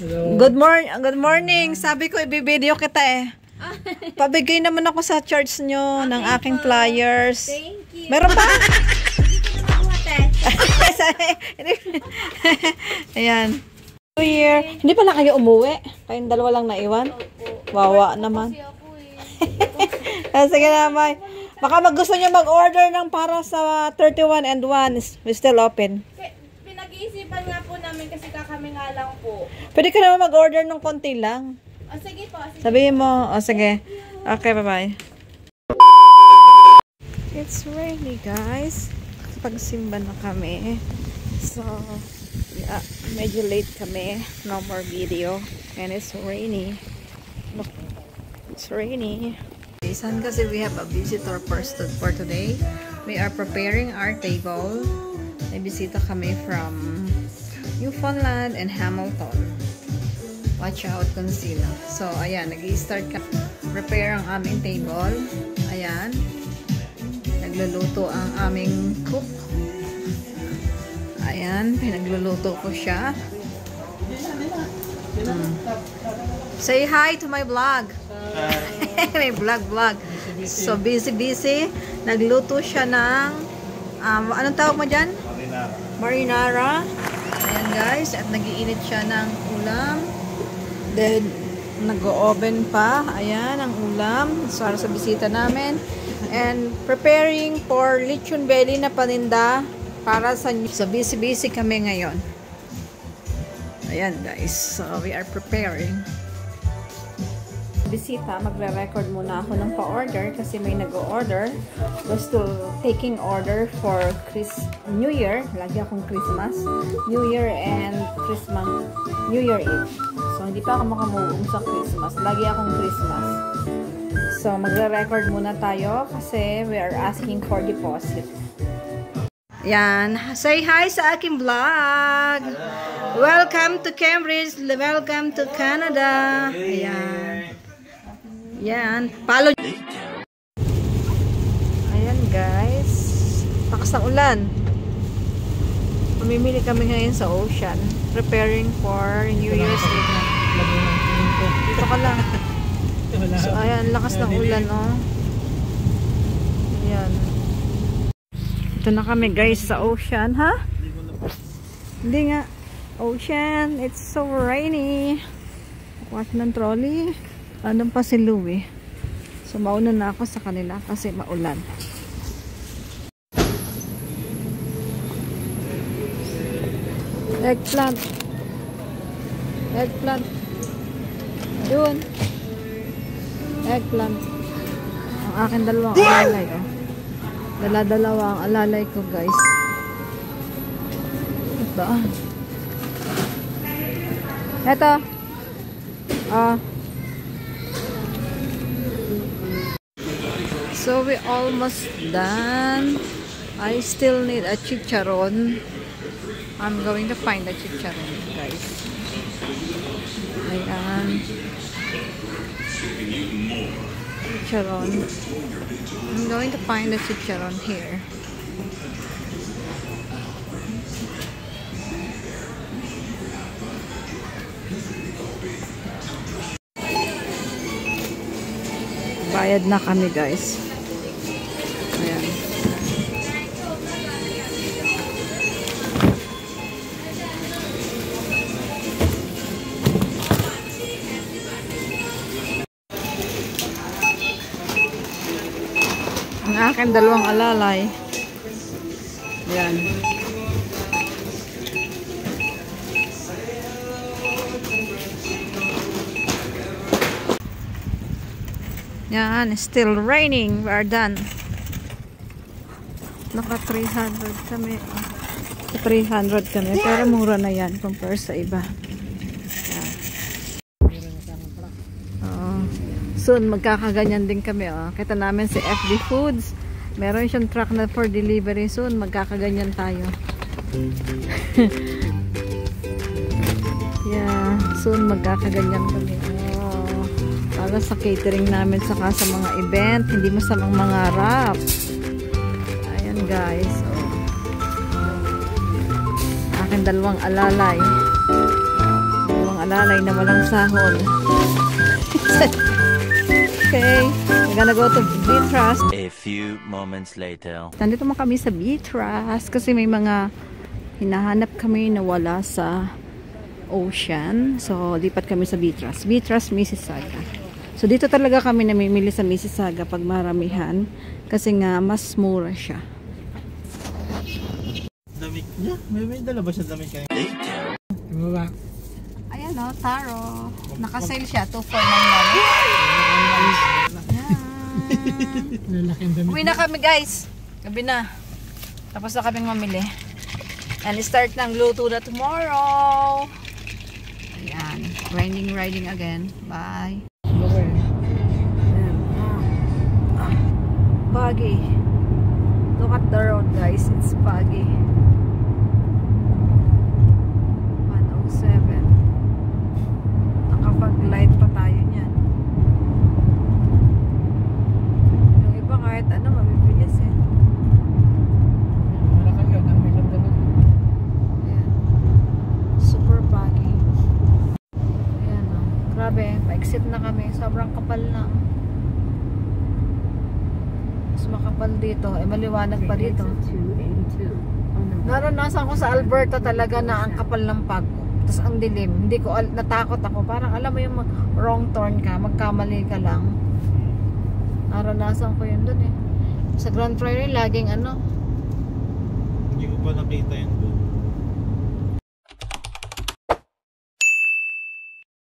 Good morning. Sabi ko i-video kita eh. Pabigay naman ako sa church nyo ng aking flyers. Thank you. Meron ba? Ayan. New Year. Hindi pala kayo umuwi? Kayong dalawa lang naiwan? Wawa naman. Sige na, May. Baka gusto nyo mag-order ng para sa 31 and 1. We still open. Pinag-iisipan nga po namin kasi kakami nga lang po. Pwede ka naman mag-order ng konti lang. O sige po. Sige. Sabihin mo. O sige. Okay, bye-bye. It's rainy, guys. Pagsimba na kami. So, yeah, medyo late kami. No more video. And it's rainy. Look, it's rainy. San kasi we have a visitor for today. We are preparing our table. May bisita kami from Newfoundland and Hamilton. Watch out kung sila. So, ayan, nag-i-start ka. Prepare ang aming table. Ayan. Nagluluto ang aming cook. Ayan, pinagluluto ko siya. Say hi to my vlog. May vlog. So, busy. Nagluto siya ng anong tawag mo dyan? Marinara. Ayan guys, at nag-iinit siya ng ulam. Then, nag-o-oven pa. Ayan, ang ulam. Para sa bisita namin. And, preparing for lechon belly na paninda para sa so, busy kami ngayon. Ayan guys, so we are preparing. Bisita, magre-record muna ako ng pa-order kasi may nag-o-order. We're still taking order for New Year. Lagi akong Christmas. New Year and Christmas. New Year Eve. So, hindi pa ako makamove sa Christmas. Lagi akong Christmas. So, magre-record muna tayo kasi we are asking for deposit. Yan. Say hi sa aking vlog. Welcome to Cambridge. Welcome to Canada. Ayan. Yan. Follow. Ayan guys. Lakas ng ulan. Pamimili kami ngayon sa ocean. Preparing for New Year's Eve. Dito ka lang. So ayan. Lakas ng ulan oh. Ayan. Ito na kami guys sa ocean. Ha? Hindi nga. Ocean. It's so rainy. Kuha ng trolley. Andun pa si Louie. So, mauna na ako sa kanila kasi maulan. Eggplant. Eggplant. Doon. Eggplant. Ang akin dalawang alalay. Oh. Dala-dalawa ang alalay ko, guys. Ito. Ito. So we almost done. I still need a chicharon. I'm going to find a chicharon, guys. Ayan. Chicharon. I'm going to find a chicharon here. Bayad na kami, guys. Ayan. Ang aking dalawang alalay. Ayan. Yan, still raining. We are done. Naka 300 kami. 300 kami. Pero mura na yan compare sa iba. Yan. Soon magkakaganyan din kami. Kita namin si FD Foods. Meron siyang truck na for delivery. Soon magkakaganyan tayo. Yeah. Soon magkakaganyan kami. Para sa catering namin saka sa mga event, hindi masamang mga wrap. Ayan guys. Akin dalawang alalay. Dalawang alalay na walang sahod. Okay, we're gonna go to Beatrice. A few moments later. Nandito mo kami sa Beatrice kasi may mga hinahanap kami na wala sa ocean. So, lipat kami sa Beatrice. Beatrice, Mississauga. So, dito talaga kami namimili sa Mississauga pag maramihan kasi nga mas mura siya. Damit niya? May dala ba siya damit kayo? Later. Baba. Ayan o, taro. Naka-sale siya. 249 lang. Lalaking damit. Uwi na kami guys. Gabi na. Tapos na kaming mamili. And start ng luto na tomorrow. Ayan. Riding again. Bye. Foggy. Look at the road guys. It's foggy. 107. Nakapag-light pa tayo niyan. Yung iba kahit ano mabibilis eh. Wala kayo. Dami lang dala. Ayan. Super foggy. Ayan o. Grabe. Pa-exit na kami. Sobrang kapal na. Mas makapal dito. Eh maliwanag pa dito. Naranasan ko sa Alberta talaga na ang kapal ng pag. Tapos ang dilim. Hindi ko natakot ako. Parang alam mo yung wrong turn ka. Magkamali ka lang. Naranasan ko yun dun eh. Sa Grand Prairie laging ano. Hindi ko pa nakita yung doon.